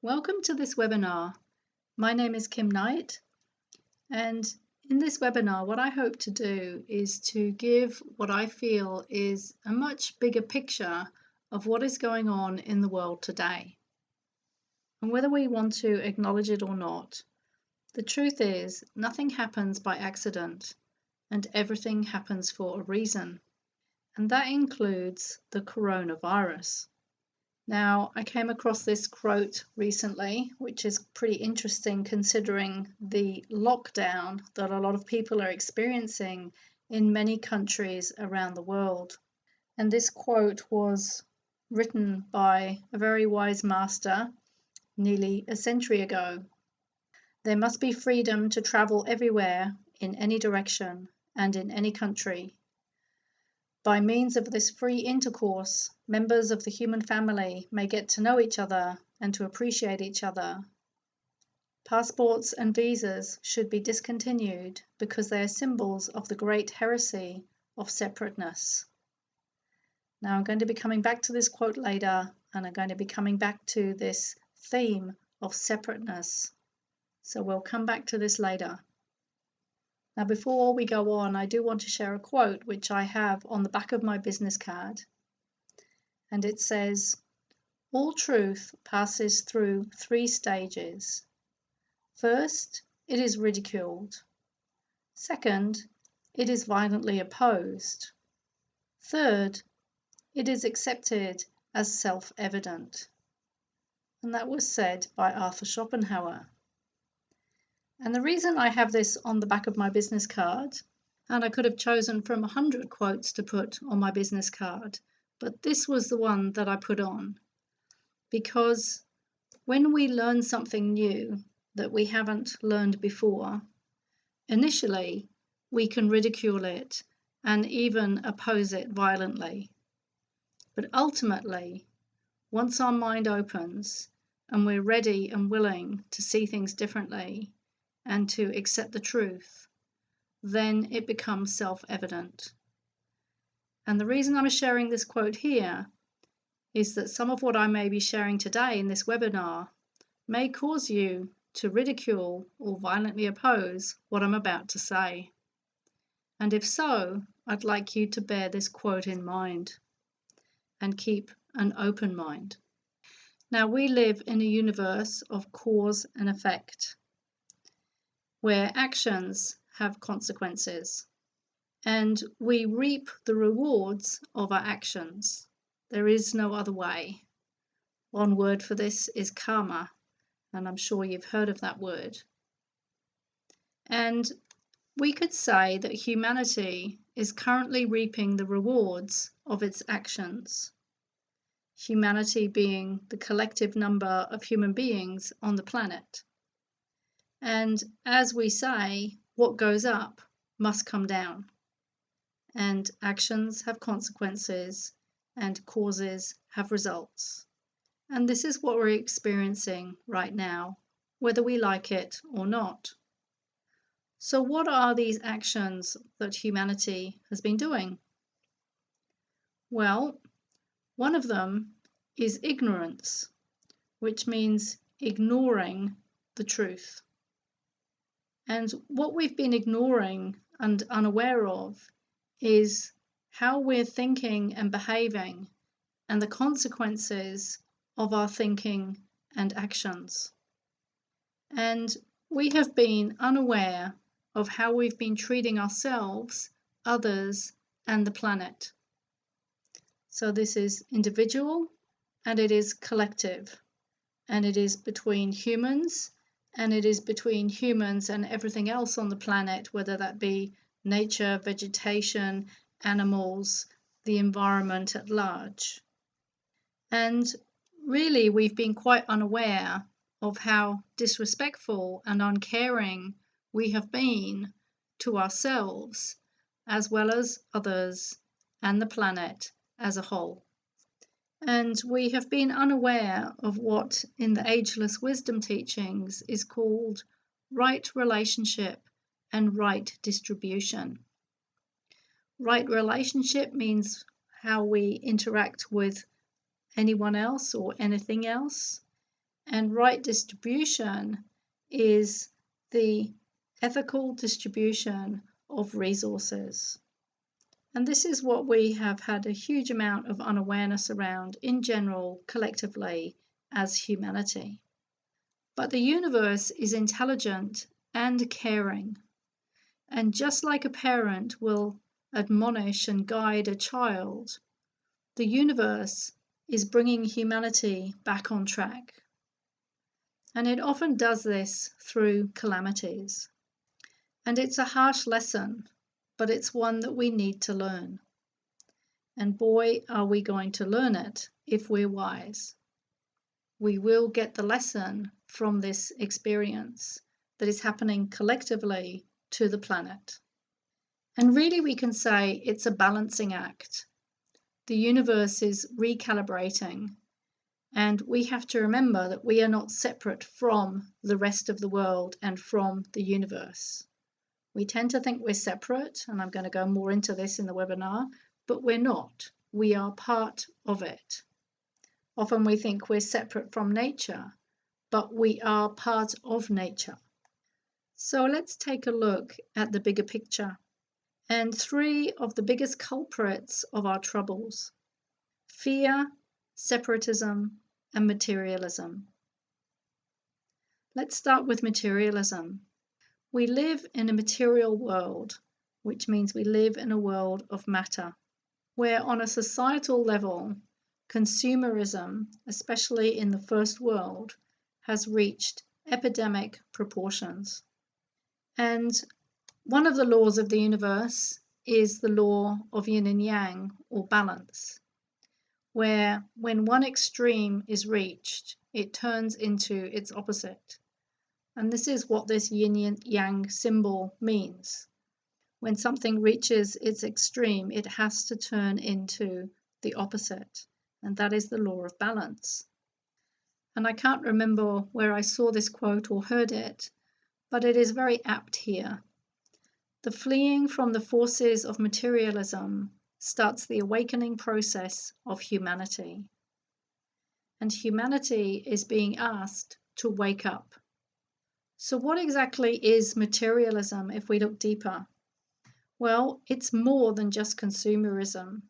Welcome to this webinar. My name is Kim Knight, and in this webinar what I hope to do is to give what I feel is a much bigger picture of what is going on in the world today. And whether we want to acknowledge it or not, the truth is nothing happens by accident and everything happens for a reason. And that includes the coronavirus. Now, I came across this quote recently, which is pretty interesting considering the lockdown that a lot of people are experiencing in many countries around the world. And this quote was written by a very wise master nearly a century ago. There must be freedom to travel everywhere, in any direction, and in any country. By means of this free intercourse, members of the human family may get to know each other and to appreciate each other. Passports and visas should be discontinued because they are symbols of the great heresy of separateness. Now, I'm going to be coming back to this quote later, and I'm going to be coming back to this theme of separateness. So we'll come back to this later. Now, before we go on, I do want to share a quote which I have on the back of my business card. And it says, "All truth passes through 3 stages. First, it is ridiculed. Second, it is violently opposed. Third, it is accepted as self-evident." And that was said by Arthur Schopenhauer. And the reason I have this on the back of my business card, and I could have chosen from 100 quotes to put on my business card, but this was the one that I put on, because when we learn something new that we haven't learned before, initially we can ridicule it and even oppose it violently. But ultimately, once our mind opens and we're ready and willing to see things differently, and to accept the truth, then it becomes self-evident. And the reason I'm sharing this quote here is that some of what I may be sharing today in this webinar may cause you to ridicule or violently oppose what I'm about to say. And if so, I'd like you to bear this quote in mind and keep an open mind. Now, we live in a universe of cause and effect, where actions have consequences, and we reap the rewards of our actions. There is no other way. One word for this is karma, and I'm sure you've heard of that word. And we could say that humanity is currently reaping the rewards of its actions. Humanity being the collective number of human beings on the planet. And as we say, what goes up must come down. And actions have consequences, and causes have results. And this is what we're experiencing right now, whether we like it or not. So what are these actions that humanity has been doing? Well, one of them is ignorance, which means ignoring the truth. And what we've been ignoring and unaware of is how we're thinking and behaving and the consequences of our thinking and actions. And we have been unaware of how we've been treating ourselves, others, and the planet. So this is individual and it is collective, and it is between humans, and it is between humans and everything else on the planet, whether that be nature, vegetation, animals, the environment at large. And really, we've been quite unaware of how disrespectful and uncaring we have been to ourselves, as well as others and the planet as a whole. And we have been unaware of what in the ageless wisdom teachings is called right relationship and right distribution. Right relationship means how we interact with anyone else or anything else. And right distribution is the ethical distribution of resources. And this is what we have had a huge amount of unawareness around in general, collectively, as humanity. But the universe is intelligent and caring. And just like a parent will admonish and guide a child, the universe is bringing humanity back on track. And it often does this through calamities. And it's a harsh lesson, but it's one that we need to learn. And boy, are we going to learn it if we're wise. We will get the lesson from this experience that is happening collectively to the planet. And really, we can say it's a balancing act. The universe is recalibrating, and we have to remember that we are not separate from the rest of the world and from the universe. We tend to think we're separate, and I'm going to go more into this in the webinar, but we're not. We are part of it. Often we think we're separate from nature, but we are part of nature. So let's take a look at the bigger picture and three of the biggest culprits of our troubles: fear, separatism, and materialism. Let's start with materialism. We live in a material world, which means we live in a world of matter, where on a societal level, consumerism, especially in the first world, has reached epidemic proportions. And one of the laws of the universe is the law of yin and yang, or balance, where when one extreme is reached, it turns into its opposite. And this is what this yin and yang symbol means. When something reaches its extreme, it has to turn into the opposite. And that is the law of balance. And I can't remember where I saw this quote or heard it, but it is very apt here. The fleeing from the forces of materialism starts the awakening process of humanity. And humanity is being asked to wake up. So what exactly is materialism if we look deeper? Well, it's more than just consumerism,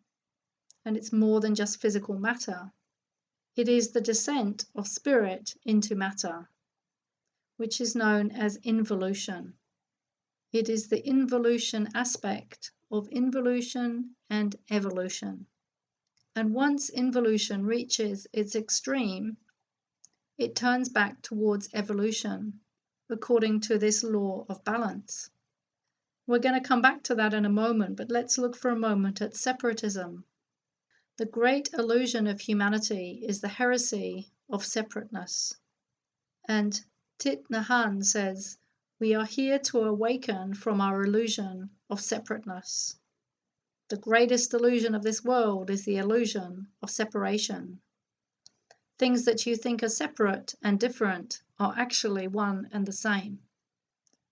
and it's more than just physical matter. It is the descent of spirit into matter, which is known as involution. It is the involution aspect of involution and evolution. And once involution reaches its extreme, it turns back towards evolution, according to this law of balance. We're going to come back to that in a moment, but let's look for a moment at separatism. The great illusion of humanity is the heresy of separateness. And Thich Nhat Hanh says, we are here to awaken from our illusion of separateness. The greatest illusion of this world is the illusion of separation. Things that you think are separate and different are actually one and the same.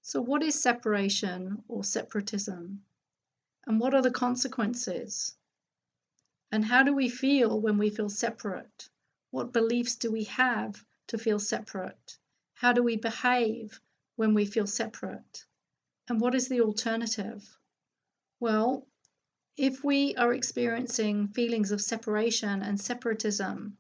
So what is separation or separatism? And what are the consequences? And how do we feel when we feel separate? What beliefs do we have to feel separate? How do we behave when we feel separate? And what is the alternative? Well, if we are experiencing feelings of separation and separatism,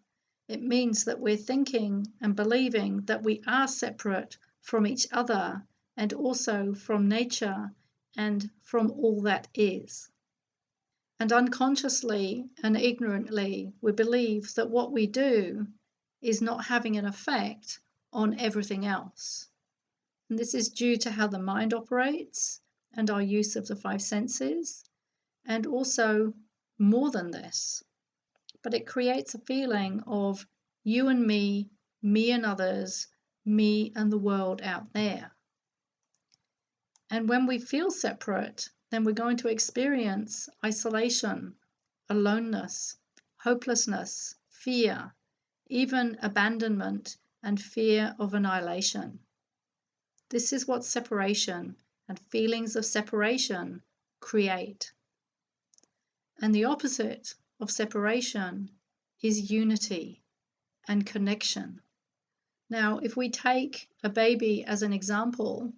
it means that we're thinking and believing that we are separate from each other and also from nature and from all that is. And unconsciously and ignorantly, we believe that what we do is not having an effect on everything else. And this is due to how the mind operates and our use of the five senses, and also more than this. But it creates a feeling of you and me and others, me and the world out there. And when we feel separate, then we're going to experience isolation, aloneness, hopelessness, fear, even abandonment and fear of annihilation. This is what separation and feelings of separation create. And the opposite of separation is unity and connection. Now, if we take a baby as an example,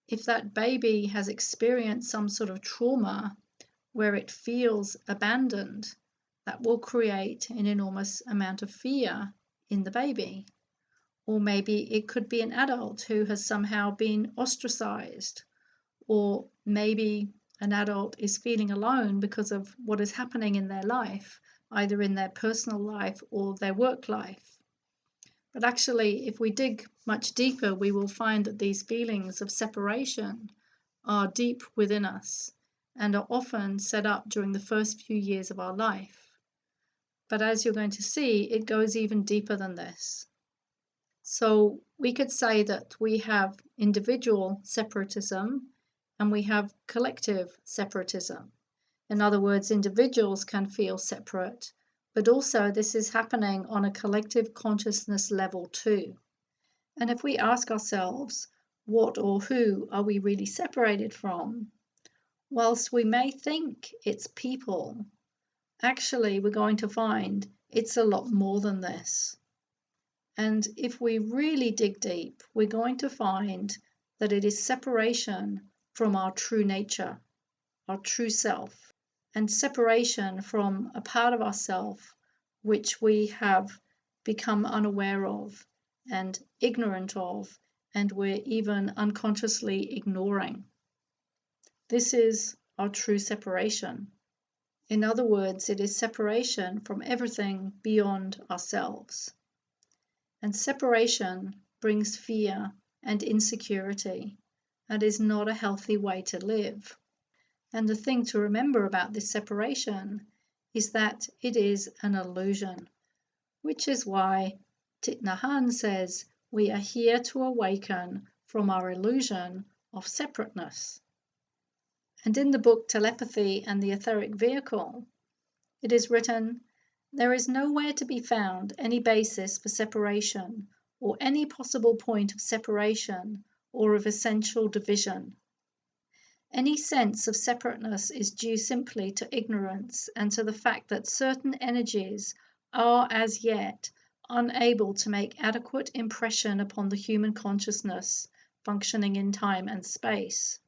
if that baby has experienced some sort of trauma where it feels abandoned, that will create an enormous amount of fear in the baby. Or maybe it could be an adult who has somehow been ostracized, or maybe an adult is feeling alone because of what is happening in their life, either in their personal life or their work life. But actually, if we dig much deeper, we will find that these feelings of separation are deep within us and are often set up during the first few years of our life. But as you're going to see, it goes even deeper than this. So we could say that we have individual separatism and we have collective separatism. In other words, individuals can feel separate, but also this is happening on a collective consciousness level too. And if we ask ourselves, what or who are we really separated from? Whilst we may think it's people, actually we're going to find it's a lot more than this. And if we really dig deep, we're going to find that it is separation from our true nature, our true self, and separation from a part of ourself which we have become unaware of and ignorant of, and we're even unconsciously ignoring. This is our true separation. In other words, it is separation from everything beyond ourselves. And separation brings fear and insecurity and is not a healthy way to live. And the thing to remember about this separation is that it is an illusion, which is why Thich Nhat Hanh says we are here to awaken from our illusion of separateness. And in the book Telepathy and the Etheric Vehicle, it is written, there is nowhere to be found any basis for separation or any possible point of separation or of essential division. Any sense of separateness is due simply to ignorance and to the fact that certain energies are as yet unable to make adequate impression upon the human consciousness functioning in time and space.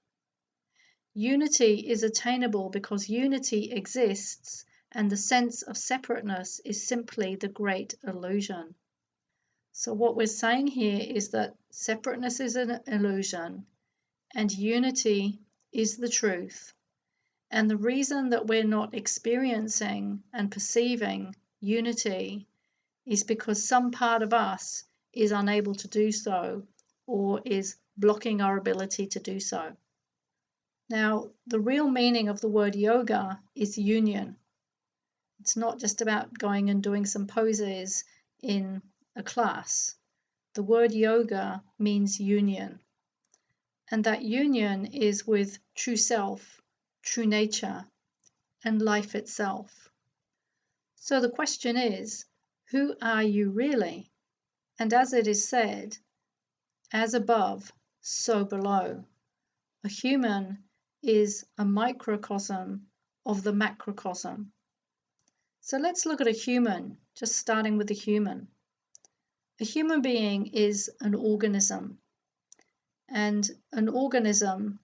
Unity is attainable because unity exists, and the sense of separateness is simply the great illusion. So what we're saying here is that separateness is an illusion and unity is the truth. And the reason that we're not experiencing and perceiving unity is because some part of us is unable to do so or is blocking our ability to do so. Now, the real meaning of the word yoga is union. It's not just about going and doing some poses in a class. The word yoga means union. And that union is with true self, true nature, and life itself. So the question is, who are you really? And as it is said, as above, so below. A human is a microcosm of the macrocosm. So let's look at a human, just starting with a human. A human being is an organism, and an organism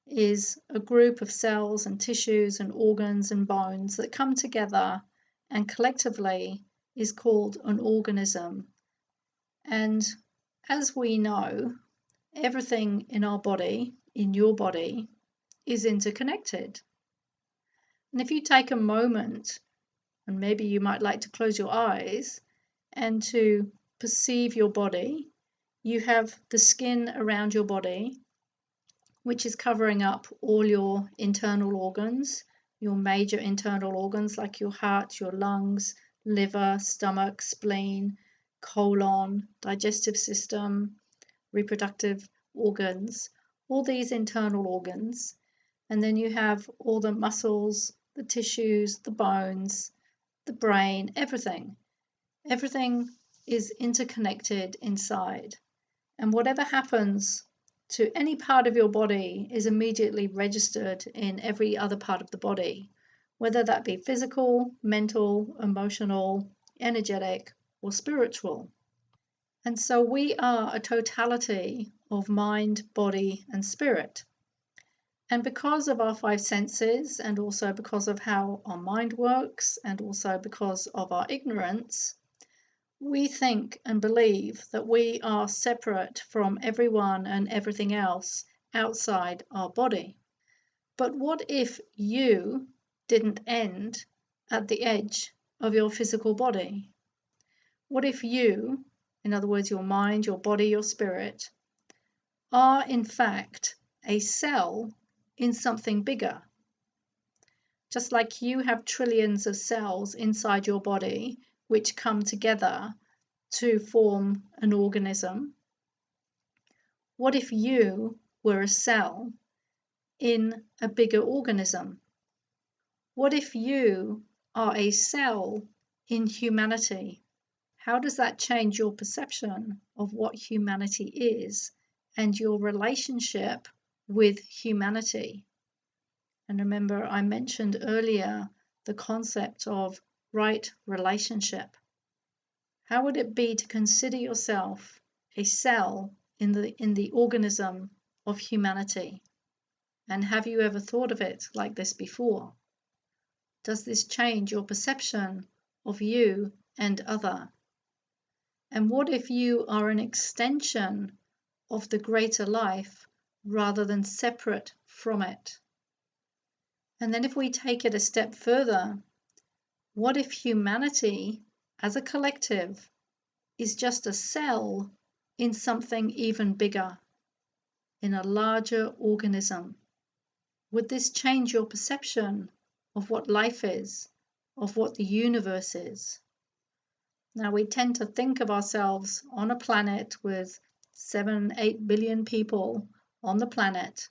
is a group of cells and tissues and organs and bones that come together and collectively is called an organism. And as we know, everything in our body, in your body, is interconnected. And if you take a moment, and maybe you might like to close your eyes and to perceive your body, you have the skin around your body, which is covering up all your internal organs, your major internal organs like your heart, your lungs, liver, stomach, spleen, colon, digestive system, reproductive organs, all these internal organs. And then you have all the muscles, the tissues, the bones, the brain, everything. Everything is interconnected inside. And whatever happens to any part of your body is immediately registered in every other part of the body, whether that be physical, mental, emotional, energetic, or spiritual. And so we are a totality of mind, body, and spirit. And because of our five senses, and also because of how our mind works, and also because of our ignorance, we think and believe that we are separate from everyone and everything else outside our body. But what if you didn't end at the edge of your physical body? What if you, in other words, your mind, your body, your spirit, are in fact a cell in something bigger? Just like you have trillions of cells inside your body which come together to form an organism, what if you were a cell in a bigger organism? What if you are a cell in humanity? How does that change your perception of what humanity is and your relationship with humanity? And remember, I mentioned earlier the concept of right relationship. How would it be to consider yourself a cell in the organism of humanity? And have you ever thought of it like this before? Does this change your perception of you and other? And what if you are an extension of the greater life rather than separate from it? And then if we take it a step further, what if humanity as a collective is just a cell in something even bigger, in a larger organism? Would this change your perception of what life is, of what the universe is? Now, we tend to think of ourselves on a planet with 7-8 billion people on the planet.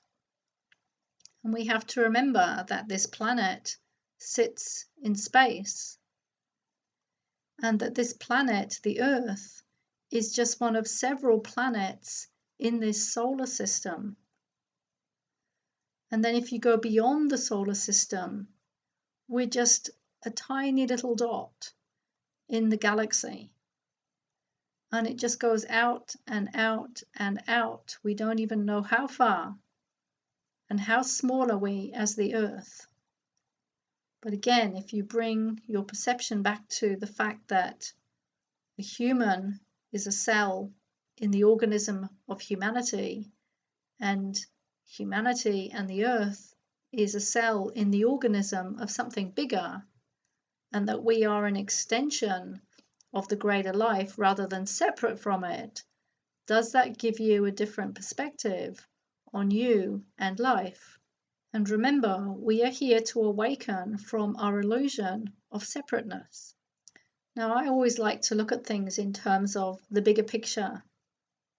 And we have to remember that this planet sits in space, and that this planet, the Earth, is just one of several planets in this solar system. And then if you go beyond the solar system, we're just a tiny little dot in the galaxy. And it just goes out and out and out. We don't even know how far. And how small are we as the Earth? But again, if you bring your perception back to the fact that a human is a cell in the organism of humanity, and humanity and the Earth is a cell in the organism of something bigger, and that we are an extension of the greater life rather than separate from it, does that give you a different perspective on you and life? And remember, we are here to awaken from our illusion of separateness. Now, I always like to look at things in terms of the bigger picture,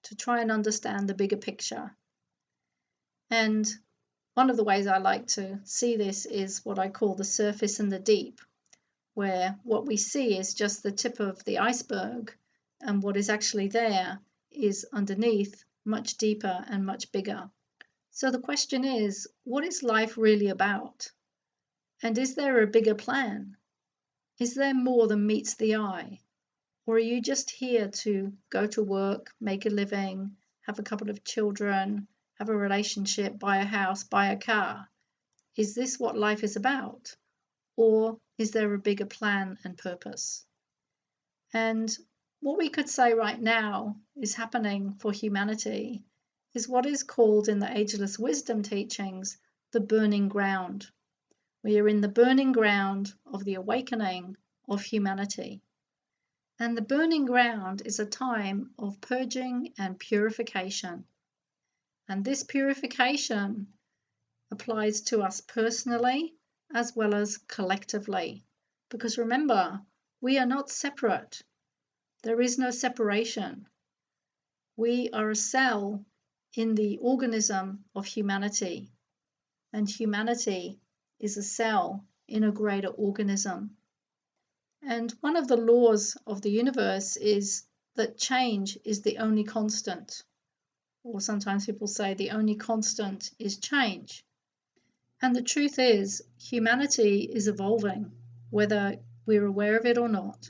to try and understand the bigger picture. And one of the ways I like to see this is what I call the surface and the deep, where what we see is just the tip of the iceberg, and what is actually there is underneath, much deeper and much bigger. So the question is, what is life really about? And is there a bigger plan? Is there more than meets the eye? Or are you just here to go to work, make a living, have a couple of children, have a relationship, buy a house, buy a car? Is this what life is about? Or is there a bigger plan and purpose? And what we could say right now is happening for humanity is what is called in the Ageless Wisdom teachings the burning ground. We are in the burning ground of the awakening of humanity. And the burning ground is a time of purging and purification. And this purification applies to us personally as well as collectively. Because remember, we are not separate. There is no separation. We are a cell in the organism of humanity, and humanity is a cell in a greater organism. And one of the laws of the universe is that change is the only constant, or sometimes people say the only constant is change. And the truth is, humanity is evolving, whether we're aware of it or not.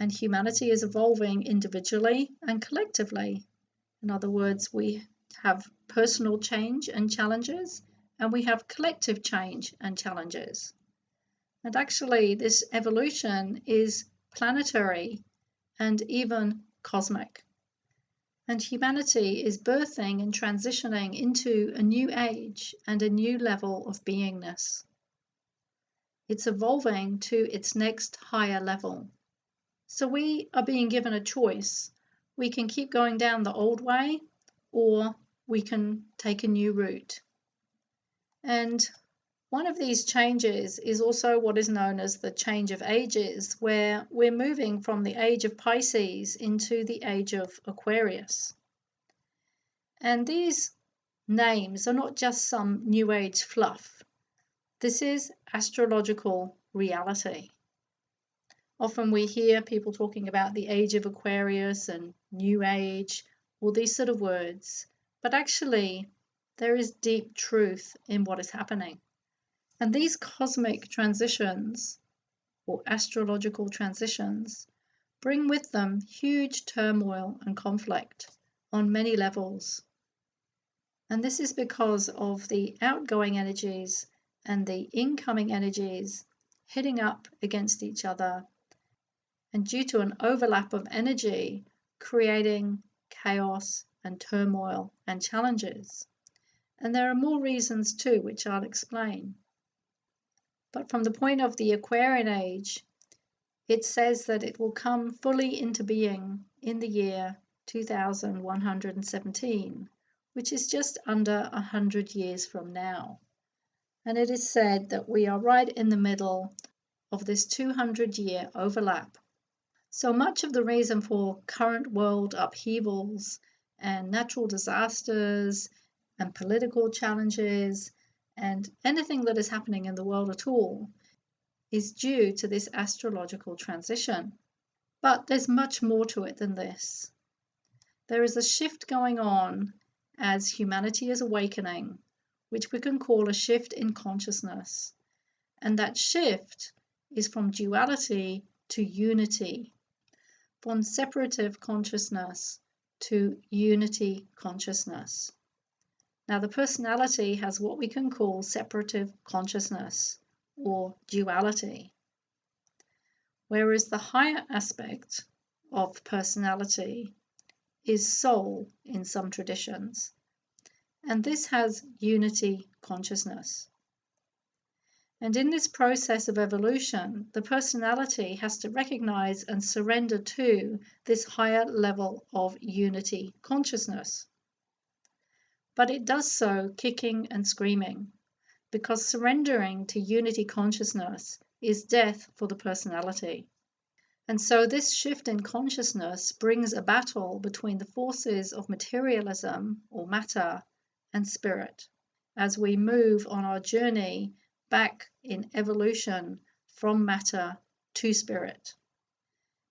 And humanity is evolving individually and collectively. In other words, we have personal change and challenges, and we have collective change and challenges. And actually, this evolution is planetary and even cosmic. And humanity is birthing and transitioning into a new age and a new level of beingness. It's evolving to its next higher level. So we are being given a choice. We can keep going down the old way, or we can take a new route. And one of these changes is also what is known as the change of ages, where we're moving from the age of Pisces into the age of Aquarius. And these names are not just some new age fluff. This is astrological reality. Often we hear people talking about the age of Aquarius and new age, all these sort of words, but actually there is deep truth in what is happening. And these cosmic transitions, or astrological transitions, bring with them huge turmoil and conflict on many levels. And this is because of the outgoing energies and the incoming energies hitting up against each other, and due to an overlap of energy, creating chaos and turmoil and challenges. And there are more reasons too, which I'll explain. But from the point of the Aquarian age, it says that it will come fully into being in the year 2117, which is just under 100 years from now. And it is said that we are right in the middle of this 200-year overlap. So much of the reason for current world upheavals and natural disasters and political challenges and anything that is happening in the world at all is due to this astrological transition. But there's much more to it than this. There is a shift going on as humanity is awakening, which we can call a shift in consciousness. And that shift is from duality to unity, from separative consciousness to unity consciousness. Now, the personality has what we can call separative consciousness or duality, whereas the higher aspect of personality is soul in some traditions, and this has unity consciousness. And in this process of evolution, the personality has to recognize and surrender to this higher level of unity consciousness. But it does so kicking and screaming, because surrendering to unity consciousness is death for the personality. And so this shift in consciousness brings a battle between the forces of materialism or matter and spirit as we move on our journey back in evolution from matter to spirit.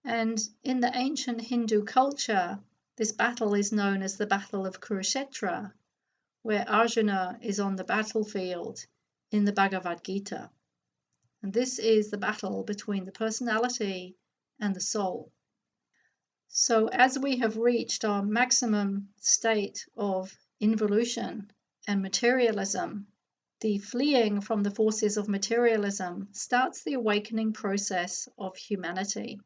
And in the ancient Hindu culture, this battle is known as the Battle of Kurukshetra, where Arjuna is on the battlefield in the Bhagavad Gita. And this is the battle between the personality and the soul. So as we have reached our maximum state of involution and materialism, the fleeing from the forces of materialism starts the awakening process of humanity.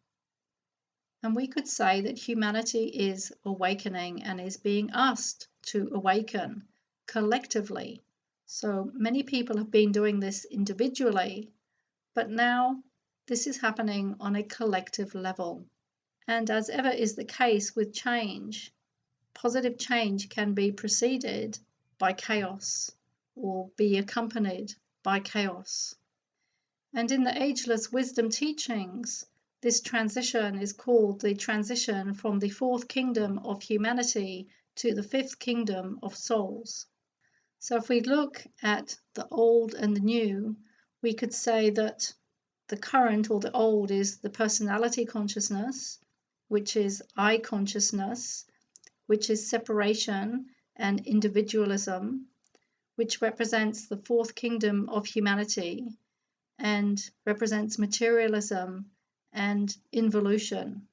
And we could say that humanity is awakening and is being asked to awaken collectively. So many people have been doing this individually, but now this is happening on a collective level. And as ever is the case with change, positive change can be preceded by chaos or be accompanied by chaos. And in the ageless wisdom teachings, this transition is called the transition from the fourth kingdom of humanity to the fifth kingdom of souls. So if we look at the old and the new, we could say that the current or the old is the personality consciousness, which is I consciousness, which is separation and individualism, which represents the fourth kingdom of humanity and represents materialism and involution.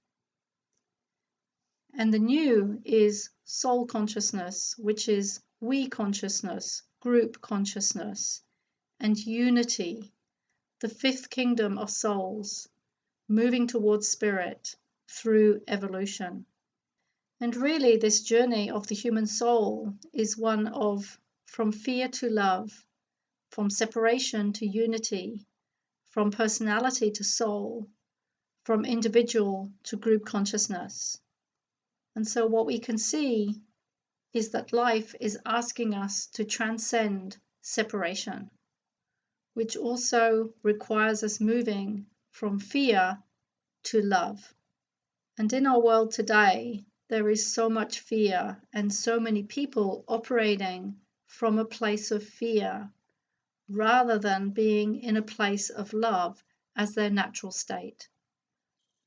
And the new is soul consciousness, which is we consciousness, group consciousness, and unity, the fifth kingdom of souls, moving towards spirit through evolution. And really, this journey of the human soul is one of from fear to love, from separation to unity, from personality to soul, from individual to group consciousness. And so what we can see is that life is asking us to transcend separation, which also requires us moving from fear to love. And in our world today, there is so much fear and so many people operating from a place of fear rather than being in a place of love as their natural state.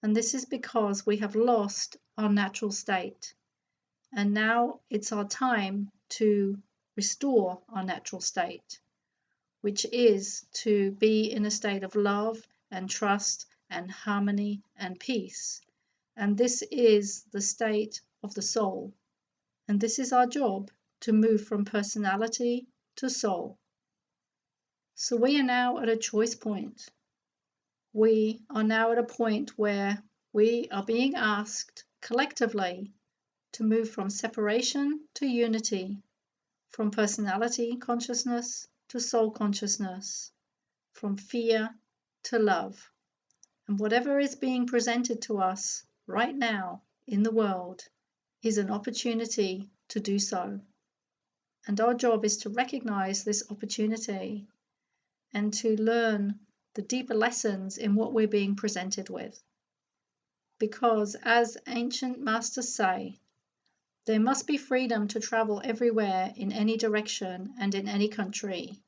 And this is because we have lost our natural state. And now it's our time to restore our natural state, which is to be in a state of love and trust and harmony and peace. And this is the state of the soul. And this is our job, to move from personality to soul. So we are now at a choice point. We are now at a point where we are being asked collectively to move from separation to unity, from personality consciousness to soul consciousness, from fear to love. And whatever is being presented to us right now in the world is an opportunity to do so. And our job is to recognize this opportunity and to learn the deeper lessons in what we're being presented with. Because, as ancient masters say, there must be freedom to travel everywhere in any direction and in any country.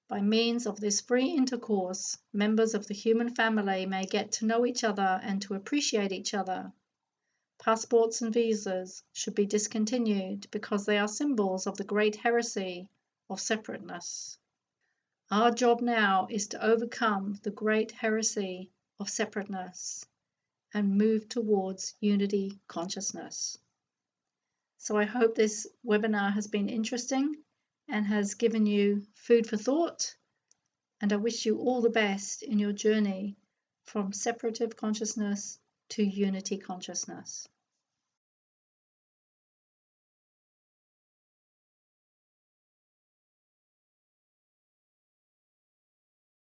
By means of this free intercourse, members of the human family may get to know each other and to appreciate each other. Passports and visas should be discontinued because they are symbols of the great heresy of separateness. Our job now is to overcome the great heresy of separateness and move towards unity consciousness. So I hope this webinar has been interesting and has given you food for thought, and I wish you all the best in your journey from separative consciousness to unity consciousness.